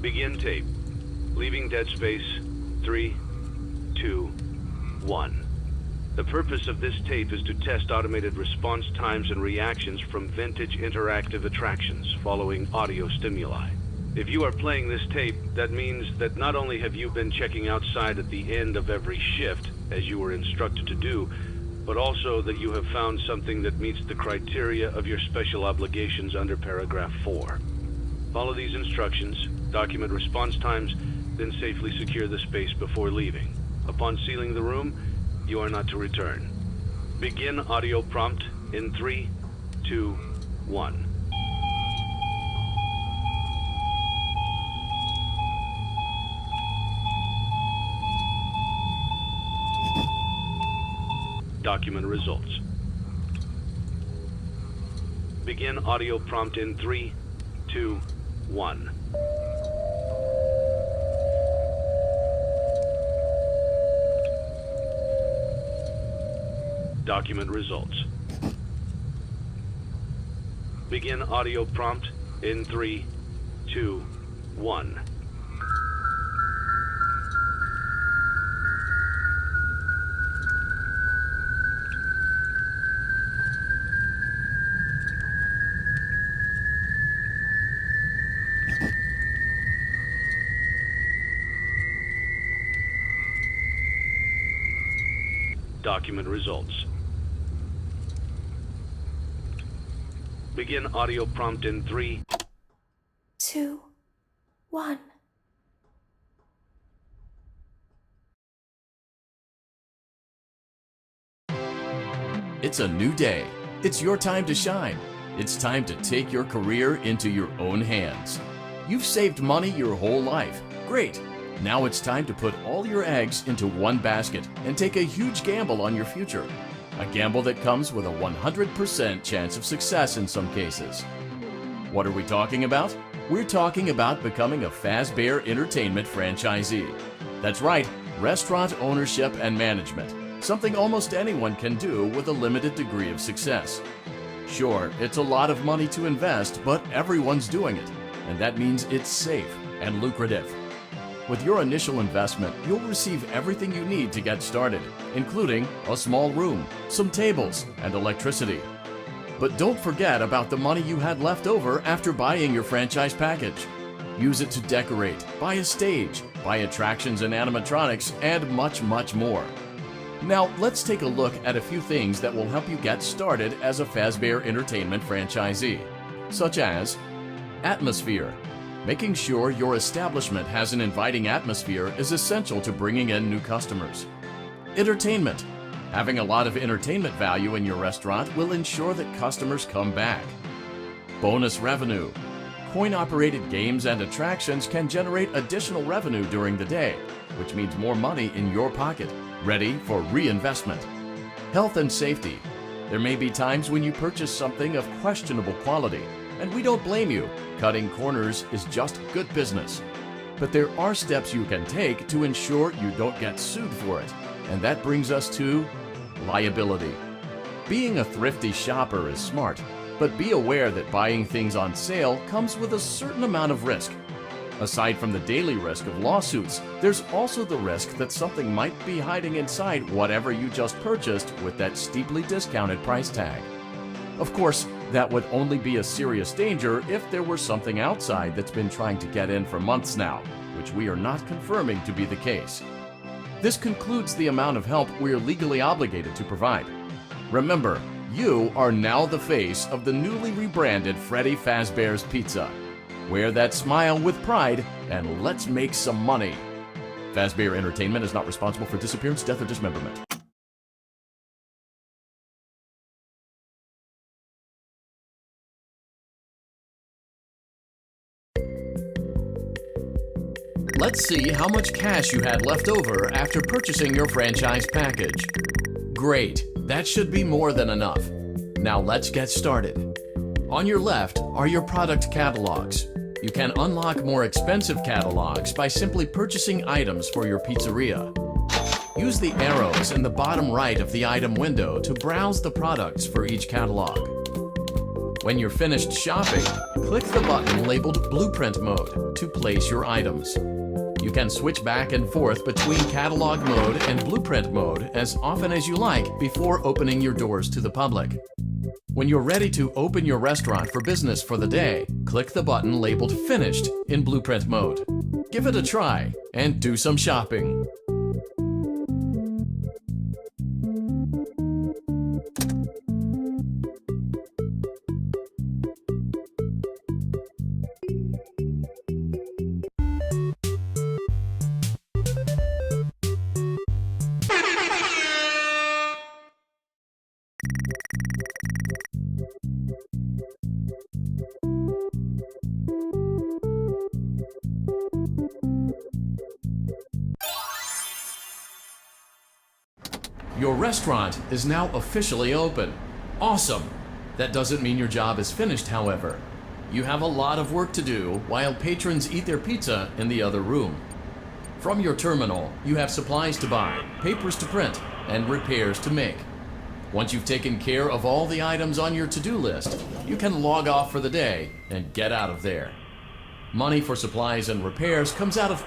Begin tape. Leaving dead space. 3, 2, 1. The purpose of this tape is to test automated response times and reactions from vintage interactive attractions following audio stimuli. If you are playing this tape, that means that not only have you been checking outside at the end of every shift, as you were instructed to do, but also that you have found something that meets the criteria of your special obligations under paragraph 4. Follow these instructions, document response times, then safely secure the space before leaving. Upon sealing the room, you are not to return. Begin audio prompt in 3, 2, 1. Document results. Begin audio prompt in 3, 2, 1. Document results. Begin audio prompt in 3, 2, 1. Document results. Begin audio prompt in 3, 2, 1. It's a new day. It's your time to shine. It's time to take your career into your own hands. You've saved money your whole life. Great. Now it's time to put all your eggs into one basket and take a huge gamble on your future. A gamble that comes with a 100% chance of success in some cases. What are we talking about? We're talking about becoming a fazbear Entertainment franchisee. That's right, restaurant ownership and management. Something almost anyone can do with a limited degree of success. Sure, it's a lot of money to invest, but everyone's doing it. And that means it's safe and lucrative. With your initial investment, you'll receive everything you need to get started, including a small room, some tables, and electricity. But don't forget about the money you had left over after buying your franchise package. Use it to decorate, buy a stage, buy attractions and animatronics, and much, much more. Now, let's take a look at a few things that will help you get started as a fazbear Entertainment franchisee, such as atmosphere. Making sure your establishment has an inviting atmosphere is essential to bringing in new customers. Entertainment. Having a lot of entertainment value in your restaurant will ensure that customers come back. Bonus revenue. Coin-operated games and attractions can generate additional revenue during the day, which means more money in your pocket, ready for reinvestment. Health and safety. There may be times when you purchase something of questionable quality, and we don't blame you. Cutting corners is just good business. But there are steps you can take to ensure you don't get sued for it, and that brings us to liability. Being a thrifty shopper is smart, but be aware that buying things on sale comes with a certain amount of risk. Aside from the daily risk of lawsuits, there's also the risk that something might be hiding inside whatever you just purchased with that steeply discounted price tag. Of course, that would only be a serious danger if there were something outside that's been trying to get in for months now, which we are not confirming to be the case. This concludes the amount of help we are legally obligated to provide. Remember, you are now the face of the newly rebranded Freddy Fazbear's Pizza. Wear that smile with pride and let's make some money. Fazbear Entertainment is not responsible for disappearance, death, or dismemberment. Let's see how much cash you had left over after purchasing your franchise package. Great, that should be more than enough. Now let's get started. On your left are your product catalogs. You can unlock more expensive catalogs by simply purchasing items for your pizzeria. Use the arrows in the bottom right of the item window to browse the products for each catalog. When you're finished shopping, click the button labeled Blueprint Mode to place your items. You can switch back and forth between Catalog Mode and Blueprint Mode as often as you like before opening your doors to the public. When you're ready to open your restaurant for business for the day, click the button labeled Finished in Blueprint Mode. Give it a try and do some shopping. Your restaurant is now officially open. Awesome! That doesn't mean your job is finished, however. You have a lot of work to do while patrons eat their pizza in the other room. From your terminal, you have supplies to buy, papers to print, and repairs to make. Once you've taken care of all the items on your to-do list, you can log off for the day and get out of there. Money for supplies and repairs comes out of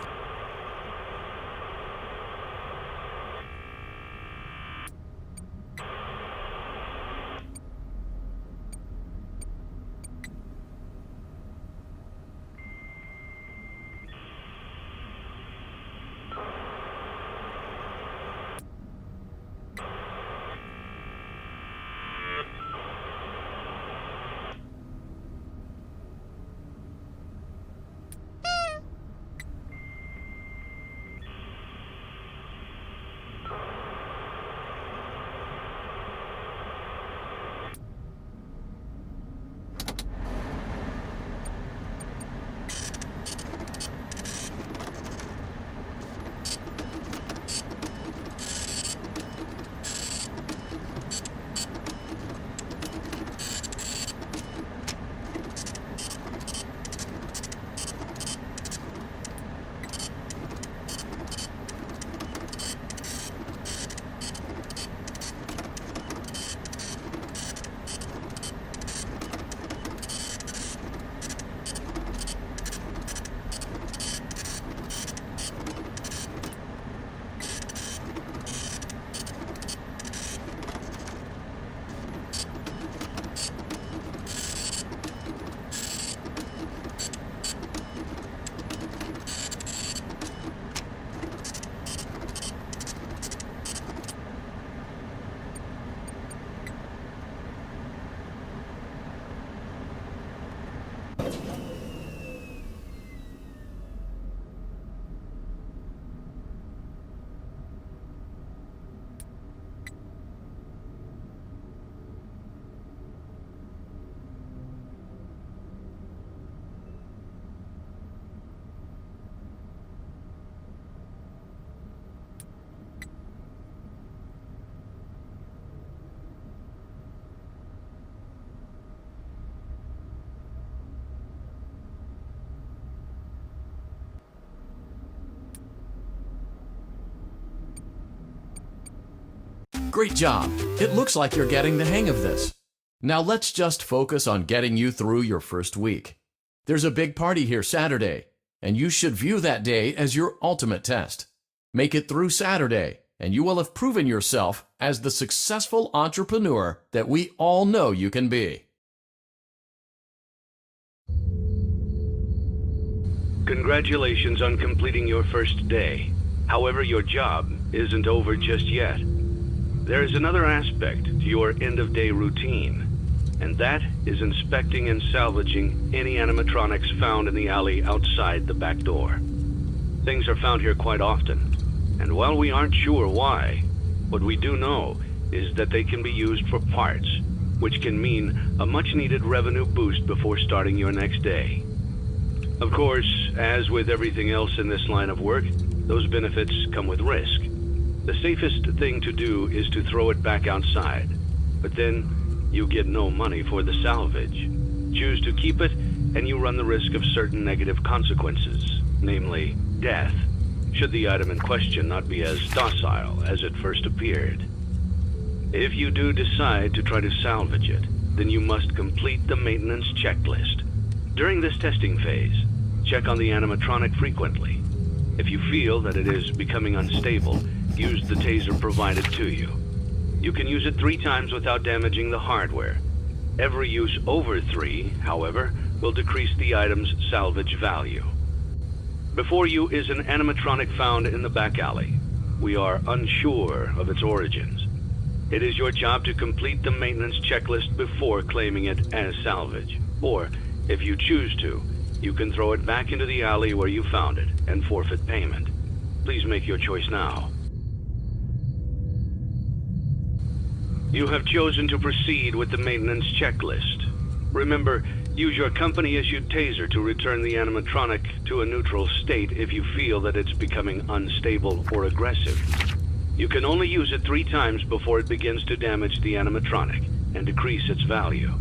Great job. It looks like you're getting the hang of this. Now let's just focus on getting you through your first week. There's a big party here Saturday, and you should view that day as your ultimate test. Make it through Saturday, and you will have proven yourself as the successful entrepreneur that we all know you can be. Congratulations on completing your first day. However, your job isn't over just yet. There is another aspect to your end-of-day routine, and that is inspecting and salvaging any animatronics found in the alley outside the back door. Things are found here quite often, and while we aren't sure why, what we do know is that they can be used for parts, which can mean a much-needed revenue boost before starting your next day. Of course, as with everything else in this line of work, those benefits come with risk. The safest thing to do is to throw it back outside, but then you get no money for the salvage. Choose to keep it, and you run the risk of certain negative consequences, namely death, should the item in question not be as docile as it first appeared. If you do decide to try to salvage it, then you must complete the maintenance checklist. During this testing phase, check on the animatronic frequently. If you feel that it is becoming unstable, use the taser provided to you. You can use it 3 times without damaging the hardware. Every use over 3, however, will decrease the item's salvage value. Before you is an animatronic found in the back alley. We are unsure of its origins. It is your job to complete the maintenance checklist before claiming it as salvage. Or, if you choose to, you can throw it back into the alley where you found it and forfeit payment. Please make your choice now. You have chosen to proceed with the maintenance checklist. Remember, use your company-issued taser to return the animatronic to a neutral state if you feel that it's becoming unstable or aggressive. You can only use it 3 times before it begins to damage the animatronic and decrease its value.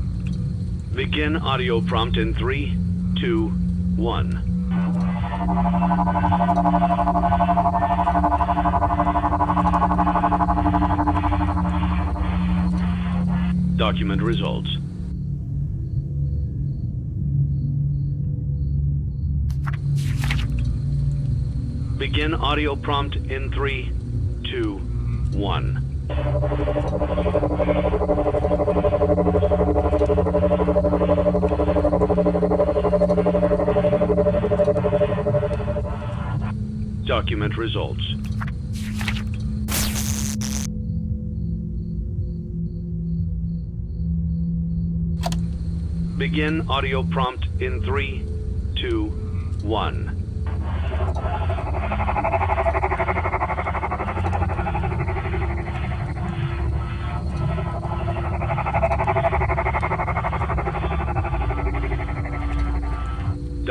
Begin audio prompt in 3, 2, 1. Document results. Begin audio prompt in 3, 2, 1. Document results. Begin audio prompt in 3, 2, 1.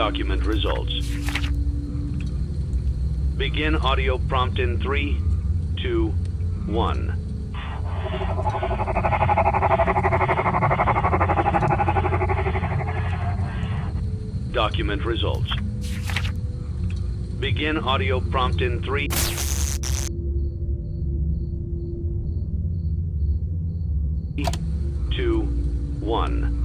Document results. Begin audio prompt in 3, 2, 1. Document results. Begin audio prompt in 3, 2, 1.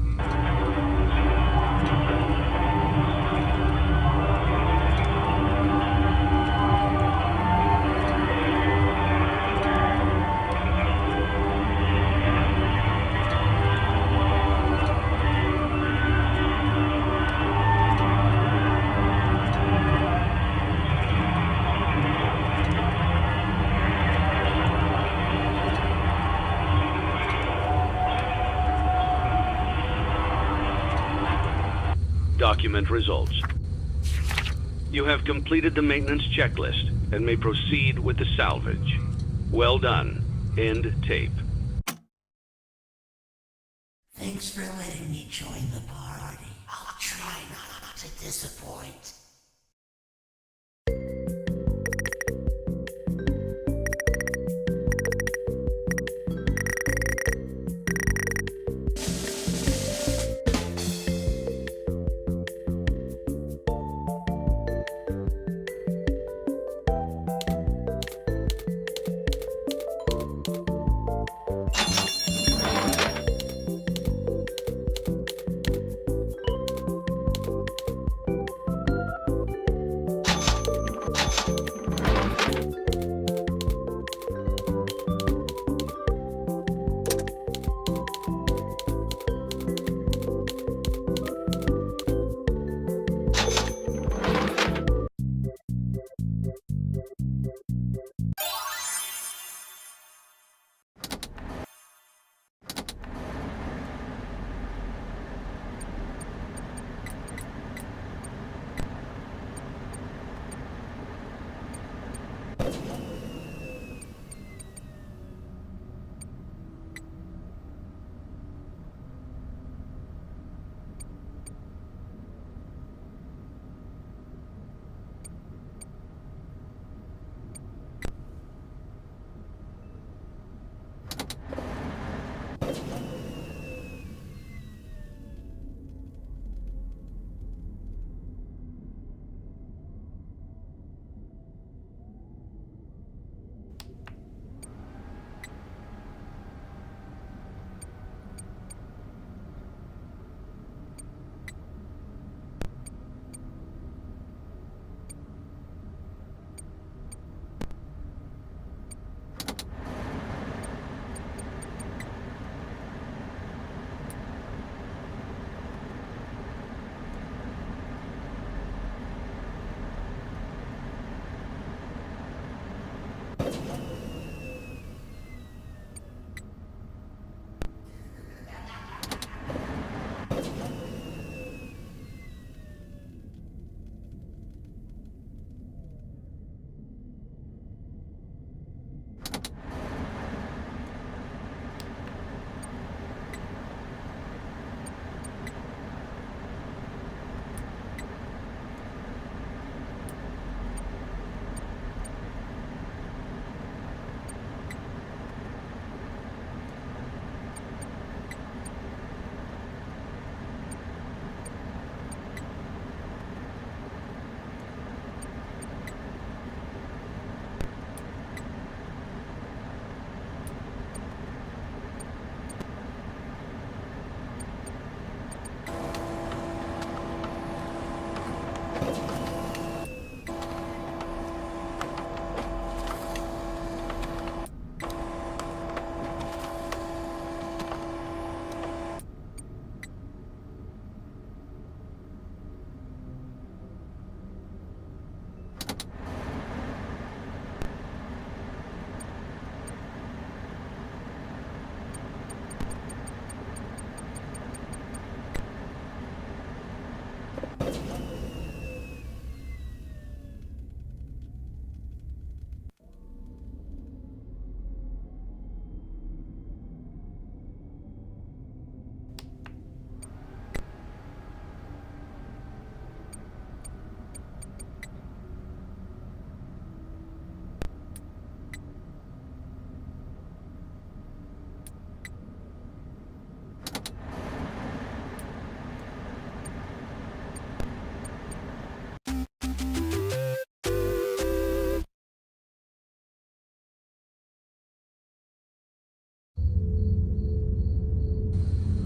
Document results. You have completed the maintenance checklist and may proceed with the salvage. Well done. End tape. Thanks for letting me join the party. I'll try not to disappoint.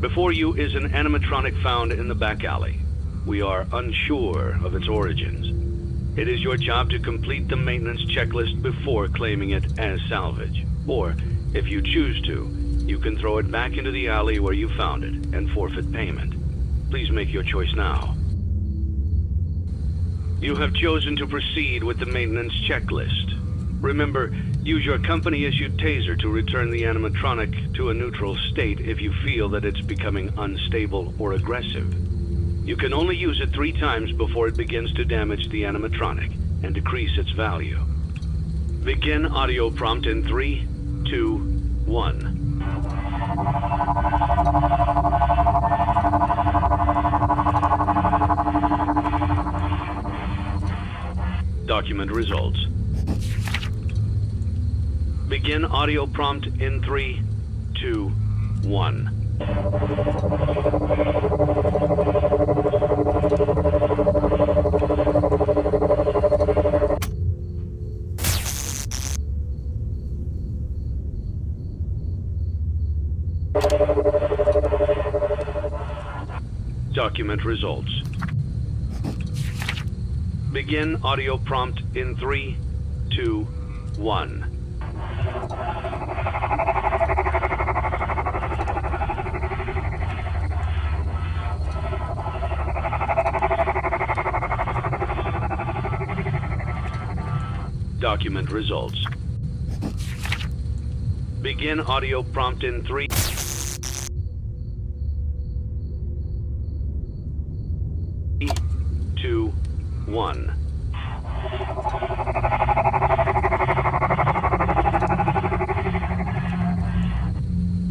Before you is an animatronic found in the back alley. We are unsure of its origins. It is your job to complete the maintenance checklist before claiming it as salvage. Or, if you choose to, you can throw it back into the alley where you found it and forfeit payment. Please make your choice now. You have chosen to proceed with the maintenance checklist. Remember, use your company-issued taser to return the animatronic to a neutral state if you feel that it's becoming unstable or aggressive. You can only use it 3 times before it begins to damage the animatronic and decrease its value. Begin audio prompt in 3, 2, 1. Document results. Begin audio prompt in 3, 2, 1. Document results. Begin audio prompt in 3, 2, 1. Document results. Begin audio prompt in 3, 2, 1.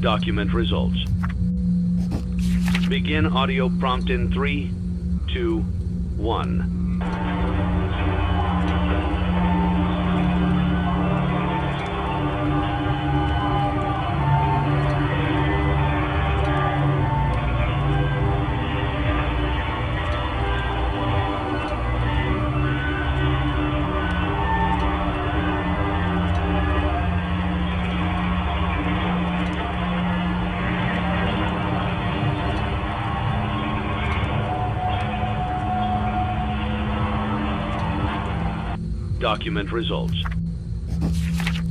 Document results. Begin audio prompt in 3, 2, 1. Document results.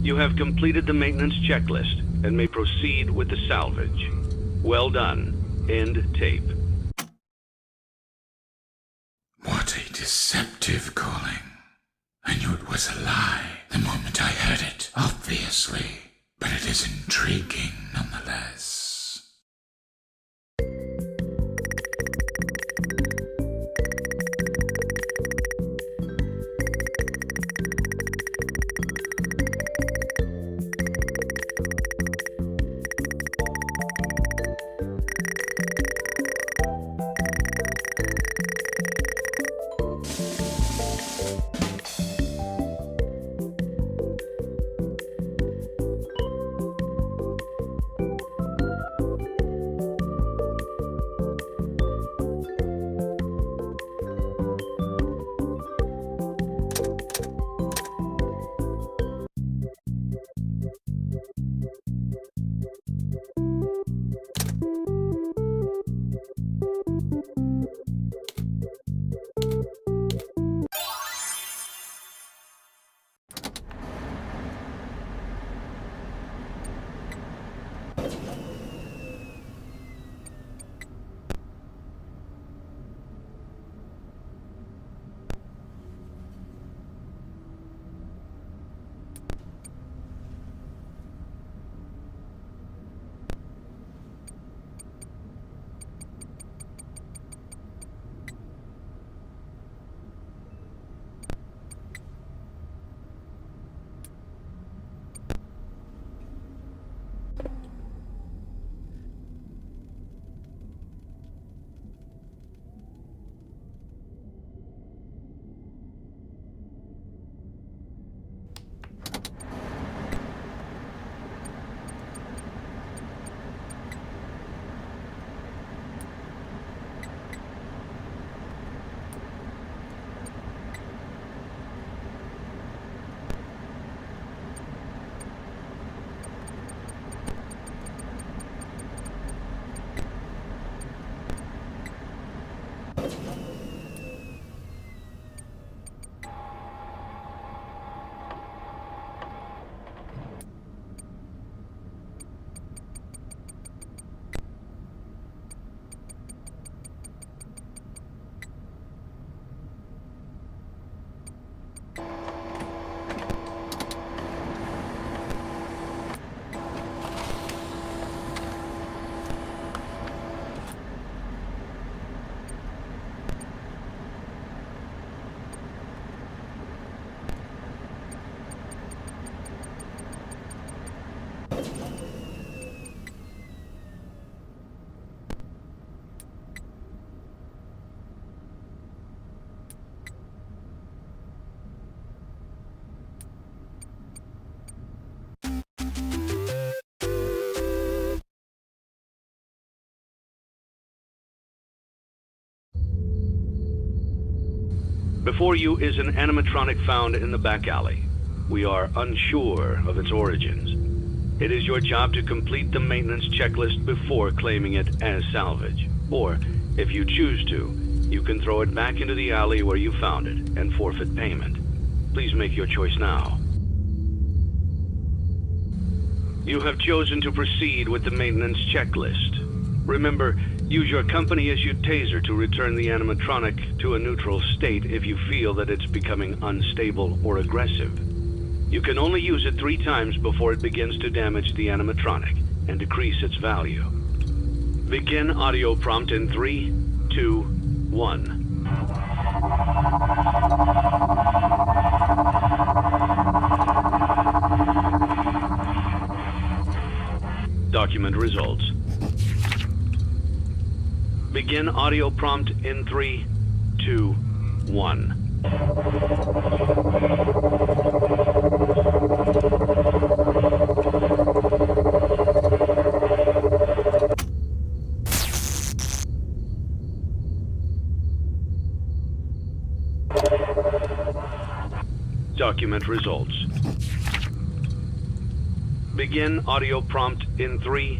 You have completed the maintenance checklist and may proceed with the salvage. Well done. End tape. What a deceptive calling. I knew it was a lie the moment I heard it, obviously, but it is intriguing nonetheless. Before you is an animatronic found in the back alley. We are unsure of its origins. It is your job to complete the maintenance checklist before claiming it as salvage. Or, if you choose to, you can throw it back into the alley where you found it and forfeit payment. Please make your choice now. You have chosen to proceed with the maintenance checklist. Remember, use your company-issued taser to return the animatronic to a neutral state if you feel that it's becoming unstable or aggressive. You can only use it 3 times before it begins to damage the animatronic and decrease its value. Begin audio prompt in 3, 2, 1. Document results. Begin audio prompt in 3, 2, 1. Document results. Begin audio prompt in 3,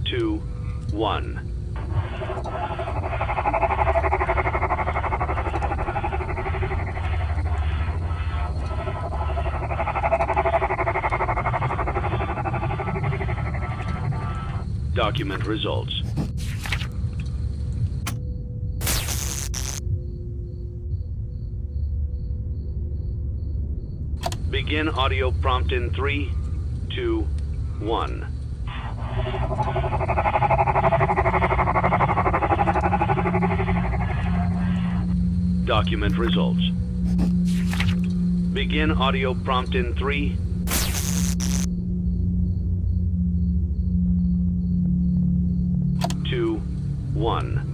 2, 1. Document results. Begin audio prompt in 3, 2, 1. Document results. Begin audio prompt in 3, 2, 1.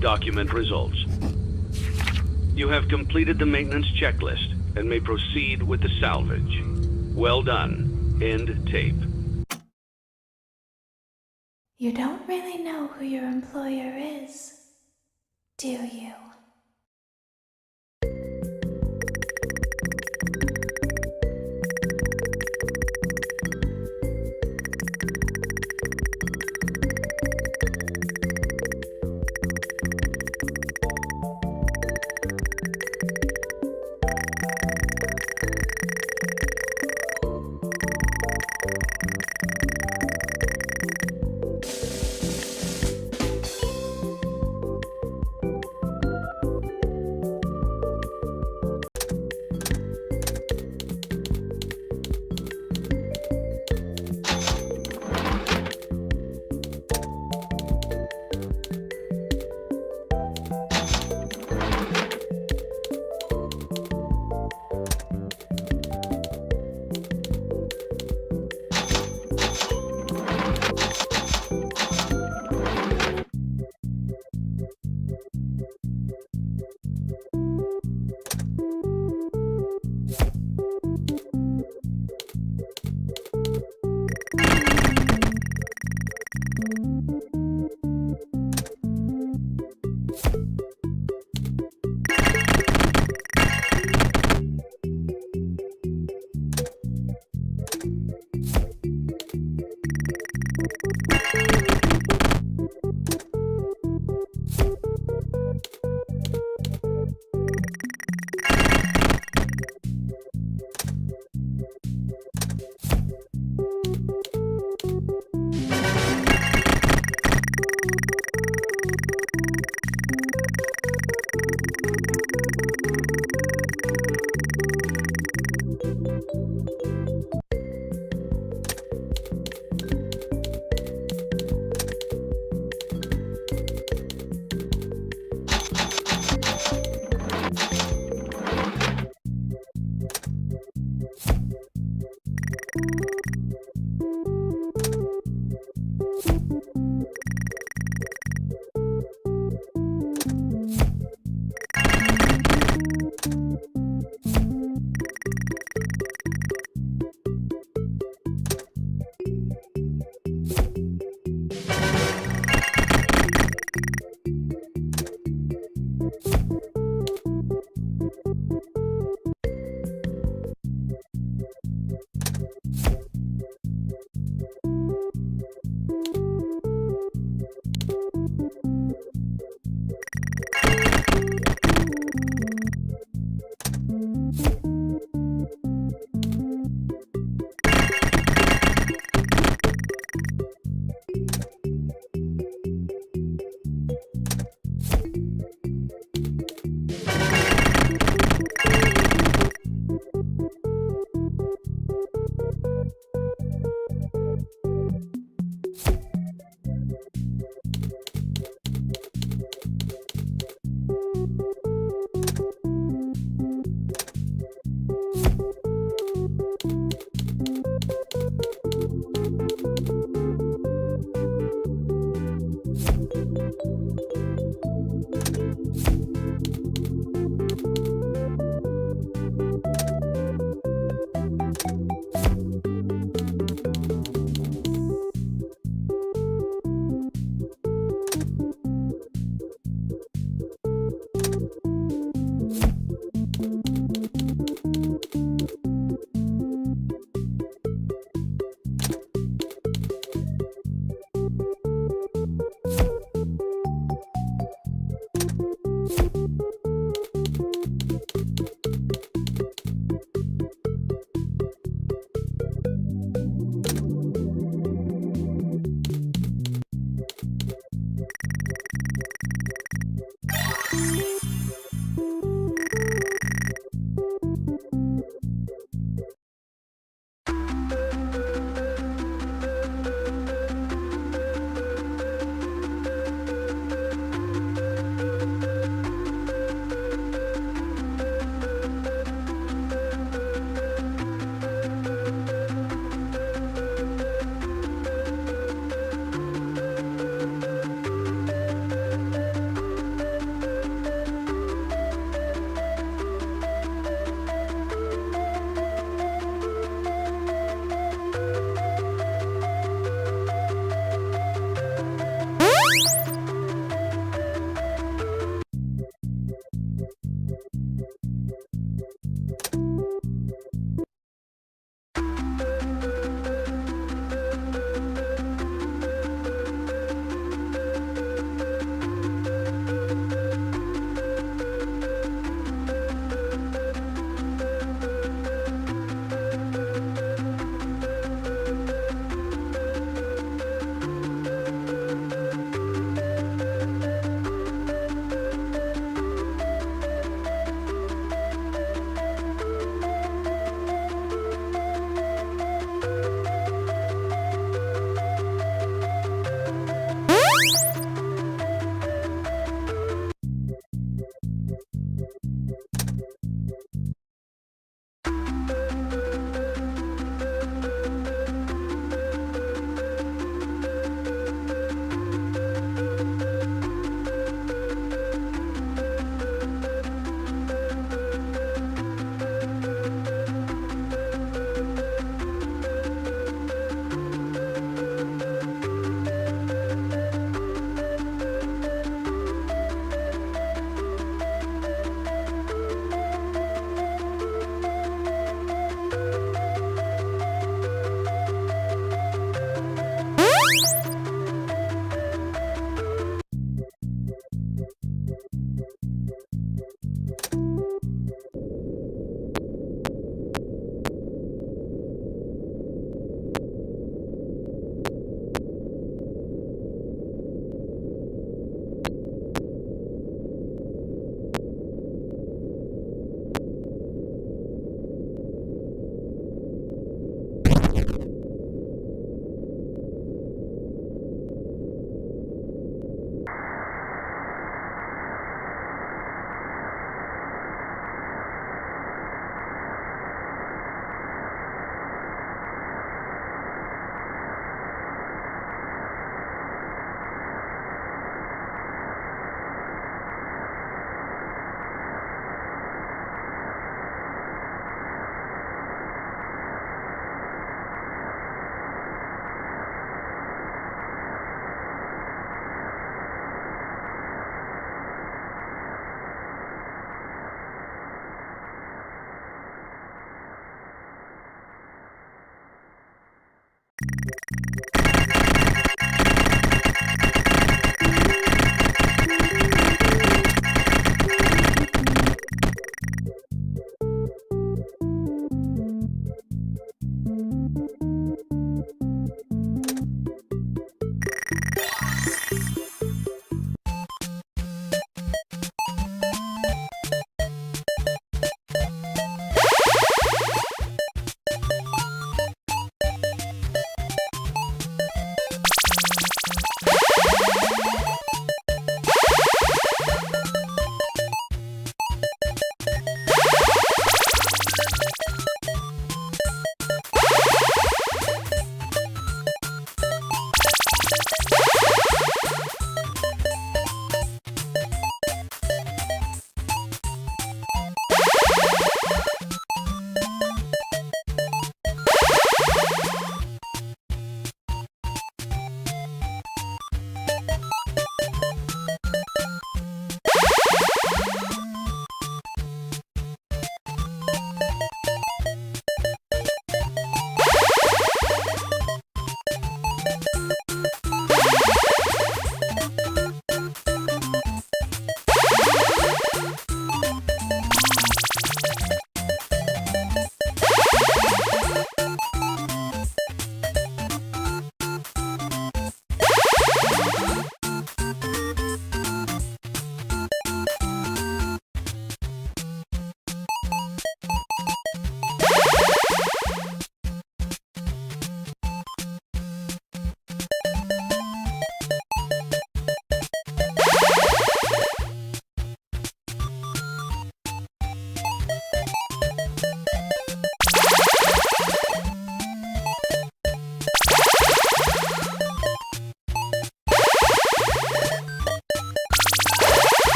Document results. You have completed the maintenance checklist and may proceed with the salvage. Well done. End tape. You don't really know who your employer is, do you?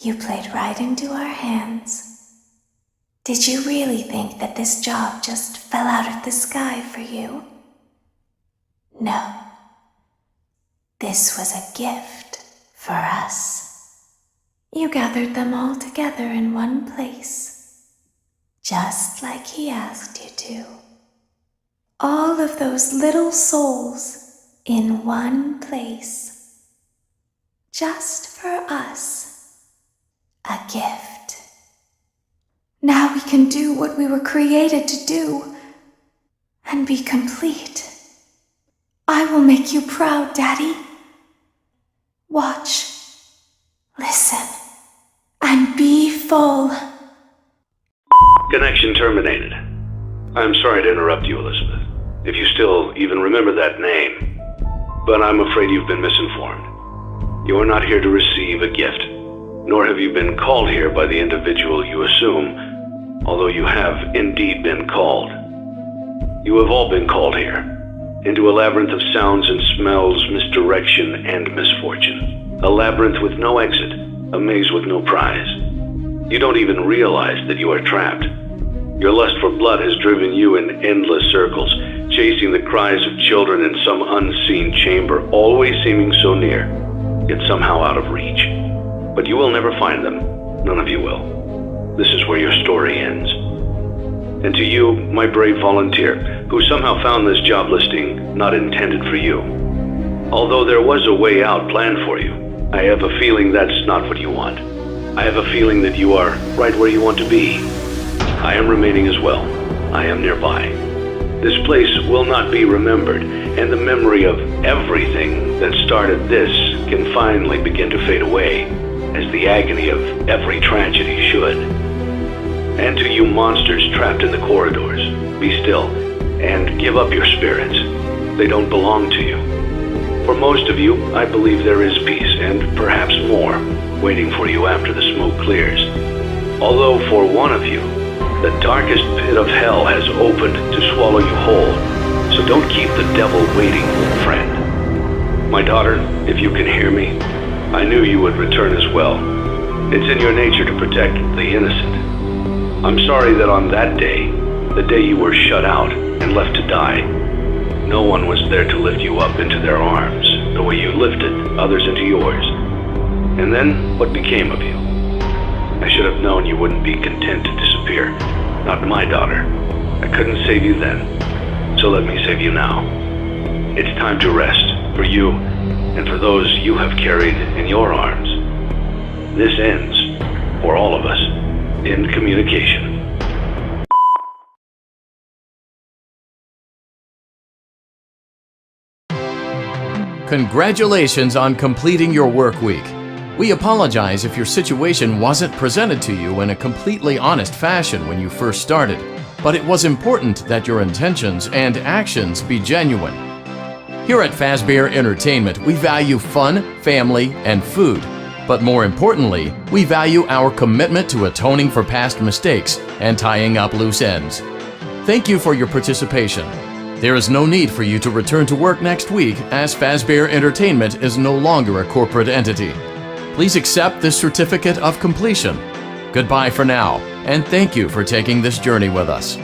You played right into our hands. Did you really think that this job just fell out of the sky for you? No. This was a gift for us. You gathered them all together in one place, just like he asked you to. All of those little souls in one place, just for us. A gift. Now we can do what we were created to do and be complete. I will make you proud, Daddy. Watch, listen, and be full. Connection terminated. I'm sorry to interrupt you, Elizabeth, if you still even remember that name. But I'm afraid you've been misinformed. You are not here to receive a gift, nor have you been called here by the individual you assume, although you have indeed been called. You have all been called here, into a labyrinth of sounds and smells, misdirection and misfortune. A labyrinth with no exit, a maze with no prize. You don't even realize that you are trapped. Your lust for blood has driven you in endless circles, chasing the cries of children in some unseen chamber, always seeming so near, yet somehow out of reach. But you will never find them. None of you will. This is where your story ends. And to you, my brave volunteer, who somehow found this job listing not intended for you. Although there was a way out planned for you, I have a feeling that's not what you want. I have a feeling that you are right where you want to be. I am remaining as well. I am nearby. This place will not be remembered, and the memory of everything that started this can finally begin to fade away, as the agony of every tragedy should. And to you monsters trapped in the corridors, be still, and give up your spirits. They don't belong to you. For most of you, I believe there is peace, and perhaps more, waiting for you after the smoke clears. Although for one of you, the darkest pit of hell has opened to swallow you whole, so don't keep the devil waiting, friend. My daughter, if you can hear me, I knew you would return as well. It's in your nature to protect the innocent. I'm sorry that on that day, the day you were shut out and left to die, no one was there to lift you up into their arms, the way you lifted others into yours. And then, what became of you? I should have known you wouldn't be content to disappear. Not my daughter. I couldn't save you then, so let me save you now. It's time to rest, for you, and for those you have carried in your arms. This ends, for all of us, in communication. Congratulations on completing your work week. We apologize if your situation wasn't presented to you in a completely honest fashion when you first started, but it was important that your intentions and actions be genuine. Here at Fazbear Entertainment, we value fun, family, and food. But more importantly, we value our commitment to atoning for past mistakes and tying up loose ends. Thank you for your participation. There is no need for you to return to work next week, as Fazbear Entertainment is no longer a corporate entity. Please accept this certificate of completion. Goodbye for now, and thank you for taking this journey with us.